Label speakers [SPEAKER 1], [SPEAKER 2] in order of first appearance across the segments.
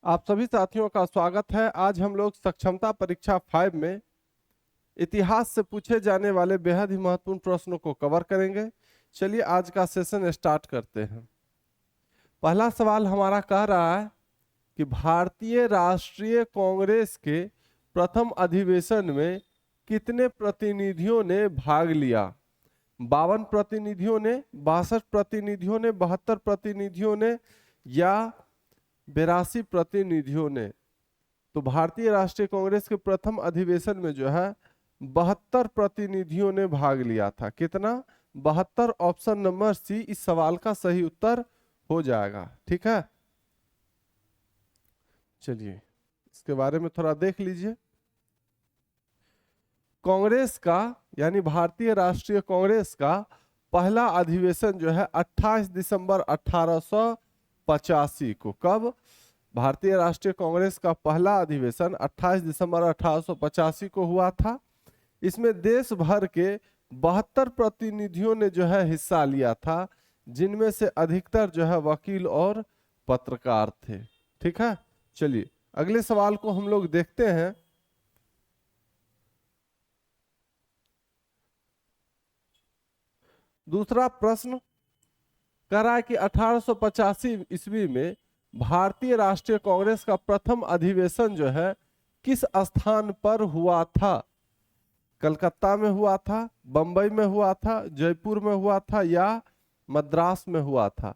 [SPEAKER 1] आप सभी साथियों का स्वागत है। आज हम लोग सक्षमता परीक्षा 5 में इतिहास से पूछे जाने वाले बेहद ही महत्वपूर्ण प्रश्नों को कवर करेंगे। चलिए आज का सेशन स्टार्ट करते हैं। पहला सवाल हमारा कह रहा है कि भारतीय राष्ट्रीय कांग्रेस के प्रथम अधिवेशन में कितने प्रतिनिधियों ने भाग लिया? 52 प्रतिनिधियों ने, 62 प्रतिनिधियों ने, 72 प्रतिनिधियों ने या 82 प्रतिनिधियों ने? तो भारतीय राष्ट्रीय कांग्रेस के प्रथम अधिवेशन में जो है 72 प्रतिनिधियों ने भाग लिया था। कितना? 72। ऑप्शन नंबर सी इस सवाल का सही उत्तर हो जाएगा। ठीक है, चलिए इसके बारे में थोड़ा देख लीजिए। कांग्रेस का यानी भारतीय राष्ट्रीय कांग्रेस का पहला अधिवेशन जो है 28 दिसंबर 1885 को। कब? भारतीय राष्ट्रीय कांग्रेस का पहला अधिवेशन 28 दिसंबर 1885 को हुआ था। इसमें देश भर के 72 प्रतिनिधियों ने जो है हिस्सा लिया था, जिनमें से अधिकतर जो है वकील और पत्रकार थे। ठीक है, चलिए अगले सवाल को हम लोग देखते हैं। दूसरा प्रश्न कह रहा है कि 1885 ईस्वी में भारतीय राष्ट्रीय कांग्रेस का प्रथम अधिवेशन जो है किस स्थान पर हुआ था? कलकत्ता में हुआ था, बंबई में हुआ था, जयपुर में हुआ था या मद्रास में हुआ था?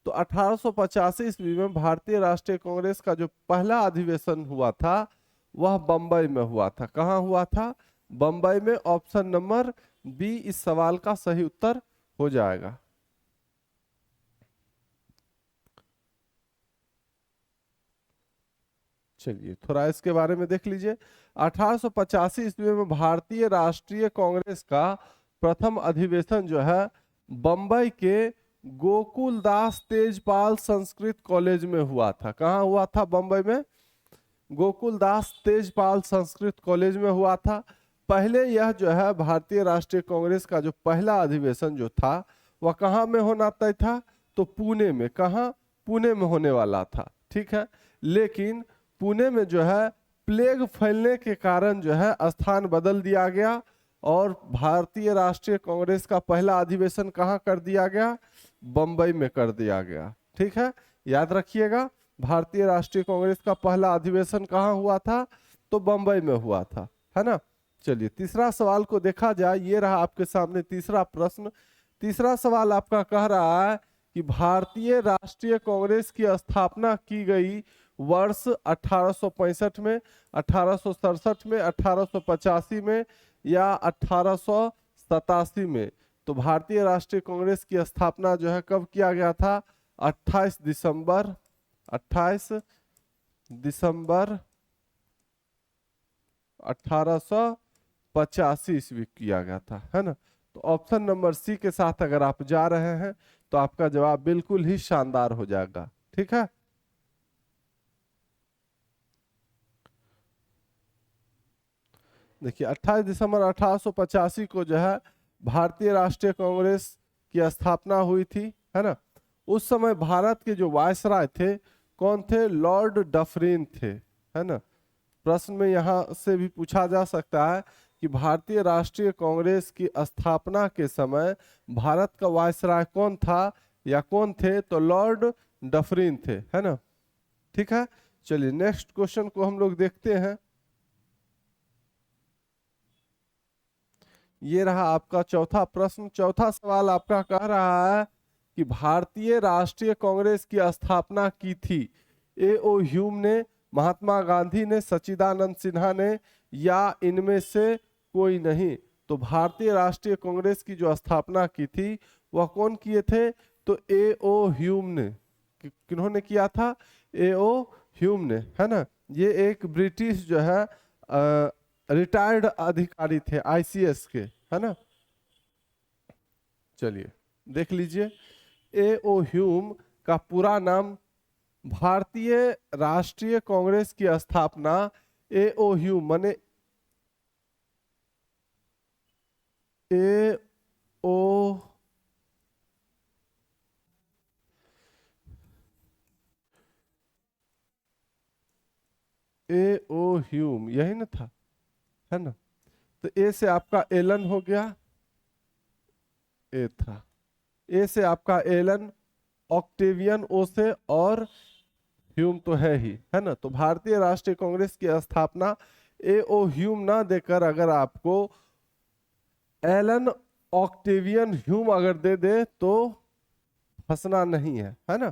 [SPEAKER 1] तो 1885 ईस्वी में भारतीय राष्ट्रीय कांग्रेस का जो पहला अधिवेशन हुआ था वह बंबई में हुआ था। कहाँ हुआ था? बंबई में। ऑप्शन नंबर बी इस सवाल का सही उत्तर हो जाएगा। चलिए थोड़ा इसके बारे में देख लीजिए। 1885 ईस्वी में भारतीय राष्ट्रीय कांग्रेस का प्रथम अधिवेशन जो है बंबई के गोकुलदास तेजपाल संस्कृत कॉलेज में हुआ था। कहाँ हुआ था? बंबई में गोकुलदास तेजपाल संस्कृत कॉलेज में हुआ था। पहले यह जो है भारतीय राष्ट्रीय कांग्रेस का जो पहला अधिवेशन जो था वह कहाँ में होना तय था? तो पुणे में। कहाँ? पुणे में होने वाला था। ठीक है, लेकिन पुणे में जो है प्लेग फैलने के कारण जो है स्थान बदल दिया गया और भारतीय राष्ट्रीय कांग्रेस का पहला अधिवेशन कहाँ कर दिया गया? बंबई में कर दिया गया। ठीक है, याद रखिएगा भारतीय राष्ट्रीय कांग्रेस का पहला अधिवेशन कहाँ हुआ था? तो बंबई में हुआ था, है ना। चलिए तीसरा सवाल को देखा जाए। ये रहा आपके सामने तीसरा प्रश्न। तीसरा सवाल आपका कह रहा है कि भारतीय राष्ट्रीय कांग्रेस की स्थापना की गई वर्ष 1865 में, 1867 में, 1885 में या 1887 में? तो भारतीय राष्ट्रीय कांग्रेस की स्थापना जो है कब किया गया था? 28 दिसंबर 1885 ईस्वी किया गया था, है ना। तो ऑप्शन नंबर सी के साथ अगर आप जा रहे हैं तो आपका जवाब बिल्कुल ही शानदार हो जाएगा। ठीक है, देखिए 28 दिसंबर 1885 को जो है भारतीय राष्ट्रीय कांग्रेस की स्थापना हुई थी, है ना। उस समय भारत के जो वायसराय थे कौन थे? लॉर्ड डफरिन थे, है ना। प्रश्न में यहां से भी पूछा जा सकता है कि भारतीय राष्ट्रीय कांग्रेस की स्थापना के समय भारत का वायसराय कौन था या कौन थे? तो लॉर्ड डफरिन थे, है ना। ठीक है, चलिए नेक्स्ट क्वेश्चन को हम लोग देखते हैं। ये रहा आपका चौथा प्रश्न। चौथा सवाल आपका कह रहा है कि भारतीय राष्ट्रीय कांग्रेस की स्थापना की थी ए ओ ह्यूम ने, महात्मा गांधी ने, सच्चिदानंद सिन्हा ने या इनमें से कोई नहीं? तो भारतीय राष्ट्रीय कांग्रेस की जो स्थापना की थी वह कौन किए थे? तो ए ओ ह्यूम ने। किन्होंने किया था? ए ओ ह्यूम ने, है ना। ये एक ब्रिटिश जो है रिटायर्ड अधिकारी थे आईसीएस के, है ना। चलिए देख लीजिए। ए ओ ह्यूम का पूरा नाम, भारतीय राष्ट्रीय कांग्रेस की स्थापना ए ओ ह्यूम माने ए ओ ए ओ ह्यूम, यही ना था, है ना। तो ए से आपका एलन हो गया, ए था, ए से आपका एलन, ऑक्टेवियन ओ से, और ह्यूम तो है ही, है ना। तो भारतीय राष्ट्रीय कांग्रेस की स्थापना ए ओ ह्यूम ना देकर अगर आपको एलन ऑक्टेवियन ह्यूम अगर दे दे तो फंसना नहीं है ना।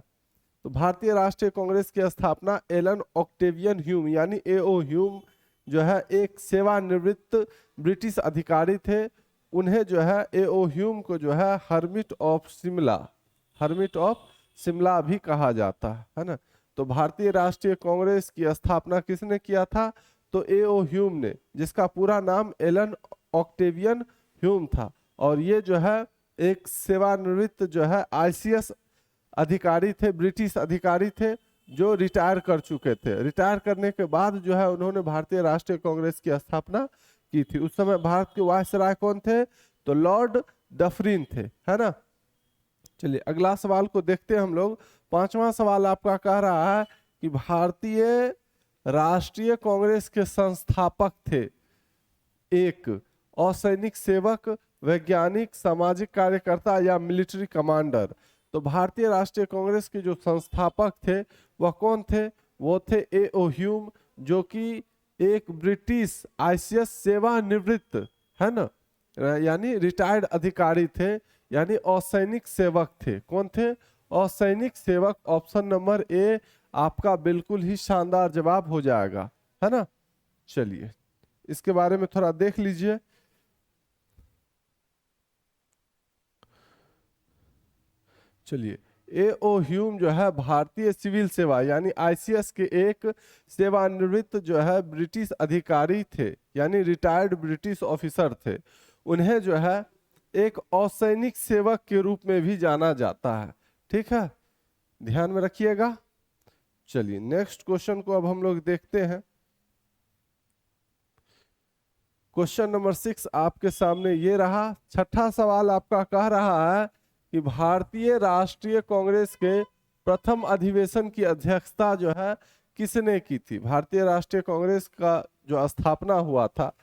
[SPEAKER 1] तो भारतीय राष्ट्रीय कांग्रेस की स्थापना एलन ऑक्टेवियन ह्यूम यानी एओ ह्यूम जो है एक सेवानिवृत्त ब्रिटिश अधिकारी थे। उन्हें जो है एओ ह्यूम को जो है हर्मिट ऑफ शिमला भी कहा जाता है ना। तो भारतीय राष्ट्रीय कांग्रेस की स्थापना किसने किया था? तो एओ ह्यूम ने, जिसका पूरा नाम एलन ऑक्टेवियन ह्यूम था। और ये जो है एक सेवानिवृत्त जो है आईसीएस अधिकारी थे, ब्रिटिश अधिकारी थे जो रिटायर कर चुके थे। रिटायर करने के बाद जो है उन्होंने भारतीय राष्ट्रीय कांग्रेस की स्थापना की थी। उस समय भारत के वायसराय कौन थे? तो लॉर्ड डफरिन थे, है ना। चलिए अगला सवाल को देखते हैं हम लोग। पांचवा सवाल आपका कह रहा है कि भारतीय राष्ट्रीय कांग्रेस के संस्थापक थे एक असैनिक सेवक, वैज्ञानिक, सामाजिक कार्यकर्ता या मिलिट्री कमांडर। तो भारतीय राष्ट्रीय कांग्रेस के जो संस्थापक थे वह कौन थे? वो थे एओ ह्यूम, जो कि एक ब्रिटिश आईसीएस सेवानिवृत्त, है ना, यानी रिटायर्ड अधिकारी थे, यानी असैनिक सेवक थे। कौन थे? असैनिक सेवक। ऑप्शन नंबर ए आपका बिल्कुल ही शानदार जवाब हो जाएगा, है ना। चलिए इसके बारे में थोड़ा देख लीजिए। चलिए एओ ह्यूम जो है भारतीय सिविल सेवा यानी आईसीएस के एक सेवानिवृत्त जो है ब्रिटिश अधिकारी थे, यानी रिटायर्ड ब्रिटिश ऑफिसर थे। उन्हें जो है एक असैनिक सेवक के रूप में भी जाना जाता है, ठीक है, ध्यान में रखिएगा। चलिए नेक्स्ट क्वेश्चन को अब हम लोग देखते हैं। क्वेश्चन नंबर 6 आपके सामने ये रहा। छठा सवाल आपका कह रहा है कि भारतीय राष्ट्रीय कांग्रेस के प्रथम अधिवेशन की अध्यक्षता जो है किसने की थी? भारतीय राष्ट्रीय कांग्रेस का जो स्थापना हुआ था,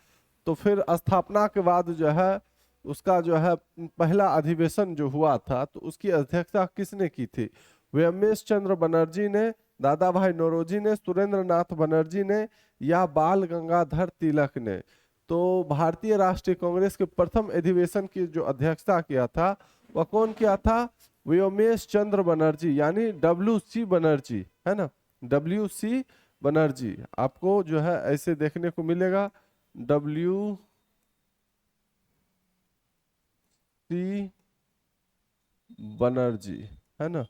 [SPEAKER 1] तो फिर स्थापना के बाद जो है उसका जो है पहला अधिवेशन जो हुआ था तो उसकी अध्यक्षता किसने की थी? व्योमेश चंद्र बनर्जी ने, दादा भाई नौरोजी ने, सुरेंद्र नाथ बनर्जी ने, या बाल गंगाधर तिलक ने? तो भारतीय राष्ट्रीय कांग्रेस के प्रथम अधिवेशन की जो अध्यक्षता किया था वह कौन किया था? व्योमेश चंद्र बनर्जी यानी WC बनर्जी, है ना, WC बनर्जी। आपको जो है ऐसे देखने को मिलेगा WC बनर्जी, है ना,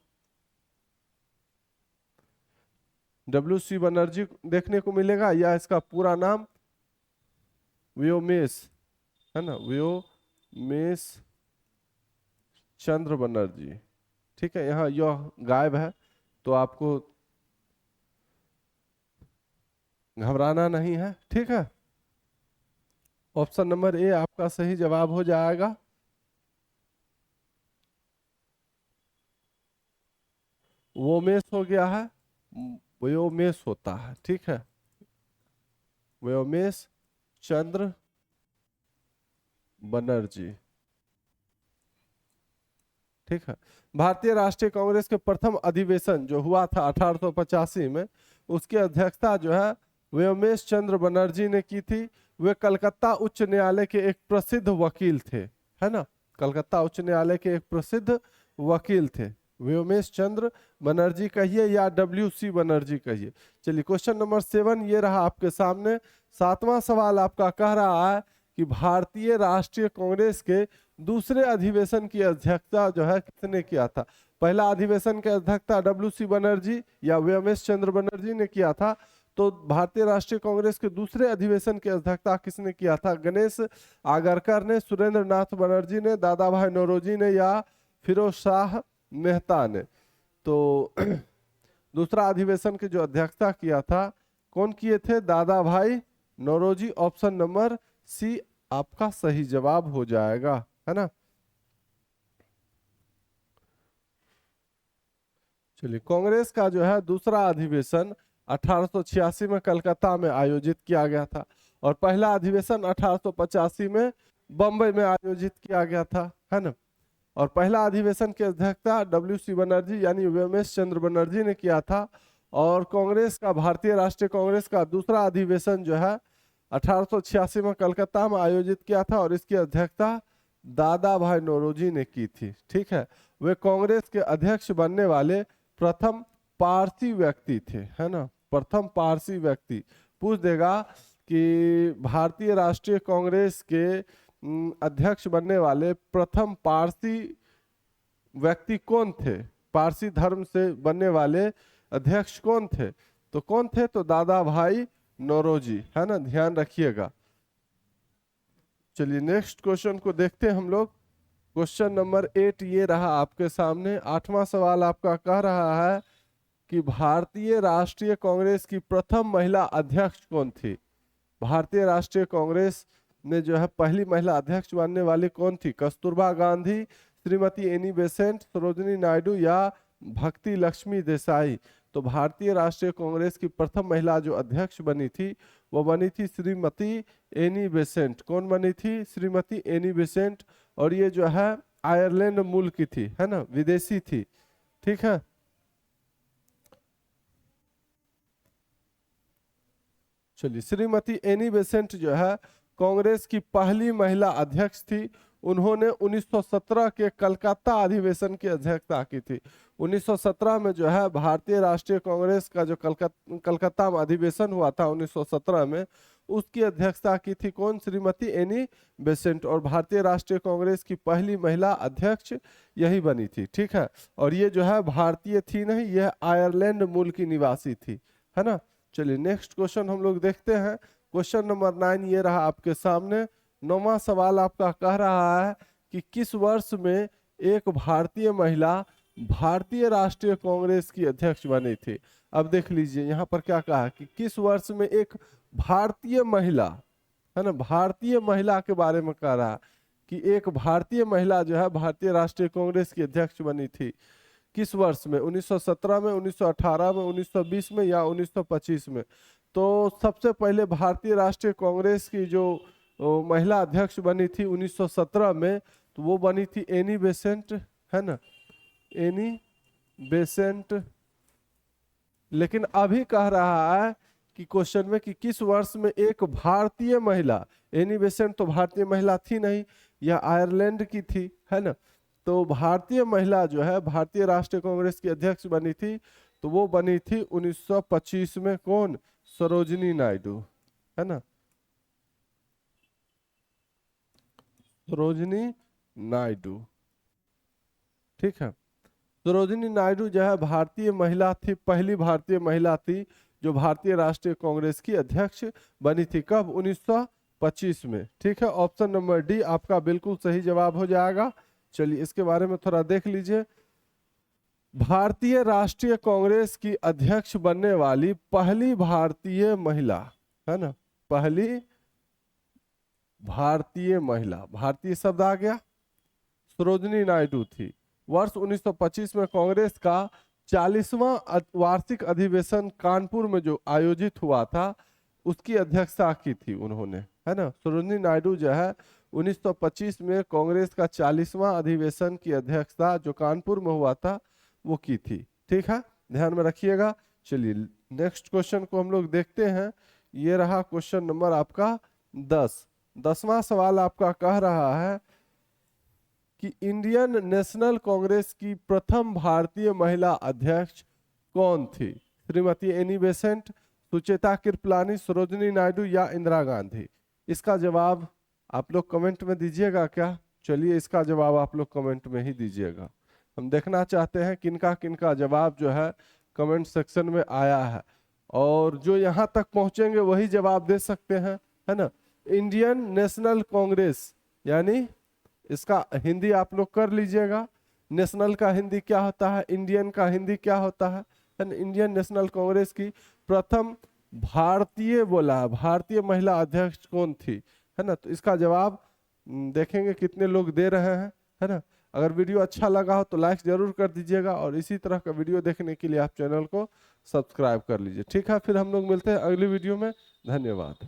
[SPEAKER 1] WC बनर्जी देखने को मिलेगा, या इसका पूरा नाम व्योमेश, है ना, व्योमेश चंद्र बनर्जी। ठीक है, यहाँ यह गायब है तो आपको घबराना नहीं है, ठीक है। ऑप्शन नंबर ए आपका सही जवाब हो जाएगा। व्योमेश हो गया है, व्योमेश होता है, ठीक है, व्योमेश चंद्र बनर्जी, ठीक है। भारतीय राष्ट्रीय कांग्रेस के प्रथम अधिवेशन जो हुआ था 1885 में, उसकी अध्यक्षता जो है व्योमेश चंद्र बनर्जी ने की थी। वे कलकत्ता उच्च न्यायालय के एक प्रसिद्ध वकील थे, है ना, कलकत्ता उच्च न्यायालय के एक प्रसिद्ध वकील थे। व्योमेश चंद्र बनर्जी कहिए या WC बनर्जी कहिए। चलिए क्वेश्चन नंबर 7 ये रहा आपके सामने। सातवां सवाल आपका कह रहा है कि भारतीय राष्ट्रीय कांग्रेस के दूसरे अधिवेशन की अध्यक्षता जो है किसने किया था? पहला अधिवेशन की अध्यक्षता WC बनर्जी या व्योमेश चंद्र बनर्जी ने किया था। तो भारतीय राष्ट्रीय कांग्रेस के दूसरे अधिवेशन की अध्यक्षता किसने किया था? गणेश आगरकर ने, सुरेंद्र नाथ बनर्जी ने, दादा भाई नौरोजी ने, या फिरोज शाह मेहता ने? तो दूसरा अधिवेशन की जो अध्यक्षता किया था कौन किए थे? दादा भाई नौरोजी। ऑप्शन नंबर सी आपका सही जवाब हो जाएगा, है ना। चलिए कांग्रेस का जो है दूसरा अधिवेशन 1886 में कलकत्ता में आयोजित किया गया था, और पहला अधिवेशन 1885 में बम्बई में आयोजित किया गया था, है ना। और पहला अधिवेशन की अध्यक्षता WC बनर्जी यानी उमेश चंद्र बनर्जी ने किया था। और कांग्रेस का, भारतीय राष्ट्रीय कांग्रेस का दूसरा अधिवेशन जो है 1886 में कलकत्ता में आयोजित किया था, और इसकी अध्यक्षता दादा भाई नौरोजी ने की थी। ठीक है, वे कांग्रेस के अध्यक्ष बनने वाले प्रथम पारसी व्यक्ति थे, है ना, प्रथम पारसी व्यक्ति। पूछ देगा कि भारतीय राष्ट्रीय कांग्रेस के अध्यक्ष बनने वाले प्रथम पारसी व्यक्ति कौन थे, पारसी धर्म से बनने वाले अध्यक्ष कौन थे, तो कौन थे, तो दादा भाई नौरोजी, है ना, ध्यान रखिएगा। चलिए नेक्स्ट क्वेश्चन को देखते हैं हम लोग। क्वेश्चन नंबर 8 ये रहा आपके सामने। 8वां सवाल आपका कह रहा है कि भारतीय राष्ट्रीय कांग्रेस की प्रथम महिला अध्यक्ष कौन थी। भारतीय राष्ट्रीय कांग्रेस में जो है पहली महिला अध्यक्ष बनने वाली कौन थी, कस्तूरबा गांधी, श्रीमती एनी बेसेंट, सरोजिनी नायडू या भक्ति लक्ष्मी देसाई। तो भारतीय राष्ट्रीय कांग्रेस की प्रथम महिला जो अध्यक्ष बनी थी वो बनी थी श्रीमती एनी बेसेंट। कौन बनी थी, श्रीमती एनी बेसेंट। और ये जो है आयरलैंड मूल की थी, है ना, विदेशी थी। ठीक है, चलिए श्रीमती एनी बेसेंट जो है कांग्रेस की पहली महिला अध्यक्ष थी। उन्होंने 1917 के कलकत्ता अधिवेशन की अध्यक्षता की थी। 1917 में जो है भारतीय राष्ट्रीय कांग्रेस का जो कलकत्ता में अधिवेशन हुआ था 1917 में, उसकी अध्यक्षता की थी कौन, श्रीमती एनी बेसेंट। और भारतीय राष्ट्रीय कांग्रेस की पहली महिला अध्यक्ष यही बनी थी। ठीक है, और ये जो है भारतीय थी नहीं, यह आयरलैंड मूल की निवासी थी, है ना। चलिए नेक्स्ट क्वेश्चन हम लोग देखते हैं। क्वेश्चन नंबर 9 ये रहा आपके सामने। 9वां सवाल आपका कह रहा है कि किस वर्ष में एक भारतीय महिला भारतीय राष्ट्रीय कांग्रेस की अध्यक्ष बनी थी। अब देख लीजिए यहाँ पर क्या कहा है कि किस वर्ष में एक भारतीय महिला, है ना, भारतीय महिला के बारे में कह रहा है कि एक भारतीय महिला जो है भारतीय राष्ट्रीय कांग्रेस की अध्यक्ष बनी थी। किस वर्ष में, 1917 में, 1918 में, 1920 में या 1925 में। तो सबसे पहले भारतीय राष्ट्रीय कांग्रेस की जो महिला अध्यक्ष बनी थी 1917 में, तो वो बनी थी एनी बेसेंट, है ना, एनी बेसेंट। लेकिन अभी कह रहा है कि क्वेश्चन में कि किस वर्ष में एक भारतीय महिला, एनी बेसेंट तो भारतीय महिला थी नहीं, यह आयरलैंड की थी, है ना। तो भारतीय महिला जो है भारतीय राष्ट्रीय कांग्रेस की अध्यक्ष बनी थी, तो वो बनी थी 1925 में। कौन, सरोजिनी नायडू, है ना, सरोजिनी नायडू। ठीक है, सरोजिनी नायडू जो है भारतीय महिला थी, पहली भारतीय महिला थी जो भारतीय राष्ट्रीय कांग्रेस की अध्यक्ष बनी थी। कब, 1925 में। ठीक है, ऑप्शन नंबर डी आपका बिल्कुल सही जवाब हो जाएगा। चलिए इसके बारे में थोड़ा देख लीजिए। भारतीय राष्ट्रीय कांग्रेस की अध्यक्ष बनने वाली पहली भारतीय महिला, है ना, पहली भारतीय महिला, भारतीय शब्द आ गया, सरोजिनी नायडू थी। वर्ष 1925 में कांग्रेस का 40वां वार्षिक अधिवेशन कानपुर में जो आयोजित हुआ था उसकी अध्यक्षता की थी उन्होंने, है ना। सरोजिनी नायडू जो है 1925 में कांग्रेस का 40वां अधिवेशन की अध्यक्षता जो कानपुर में हुआ था वो की थी। ठीक है, ध्यान में रखिएगा। चलिए नेक्स्ट क्वेश्चन को हम लोग देखते हैं। ये रहा क्वेश्चन नंबर आपका 10। 10वां सवाल आपका कह रहा है कि इंडियन नेशनल कांग्रेस की प्रथम भारतीय महिला अध्यक्ष कौन थी, श्रीमती एनी बेसेंट, सुचेता कृपलानी, सरोजिनी नायडू या इंदिरा गांधी। इसका जवाब आप लोग कमेंट में दीजिएगा क्या। चलिए इसका जवाब आप लोग कमेंट में ही दीजिएगा। हम देखना चाहते हैं किनका किनका जवाब जो है कमेंट सेक्शन में आया है, और जो यहाँ तक पहुंचेंगे वही जवाब दे सकते हैं, है ना। इंडियन नेशनल कांग्रेस यानी इसका हिंदी आप लोग कर लीजिएगा। नेशनल का हिंदी क्या होता है, इंडियन का हिंदी क्या होता है ना। इंडियन नेशनल कांग्रेस की प्रथम भारतीय बोला, भारतीय महिला अध्यक्ष कौन थी, है ना। तो इसका जवाब देखेंगे कितने लोग दे रहे हैं, है ना। अगर वीडियो अच्छा लगा हो तो लाइक जरूर कर दीजिएगा, और इसी तरह का वीडियो देखने के लिए आप चैनल को सब्सक्राइब कर लीजिए। ठीक है, फिर हम लोग मिलते हैं अगली वीडियो में। धन्यवाद।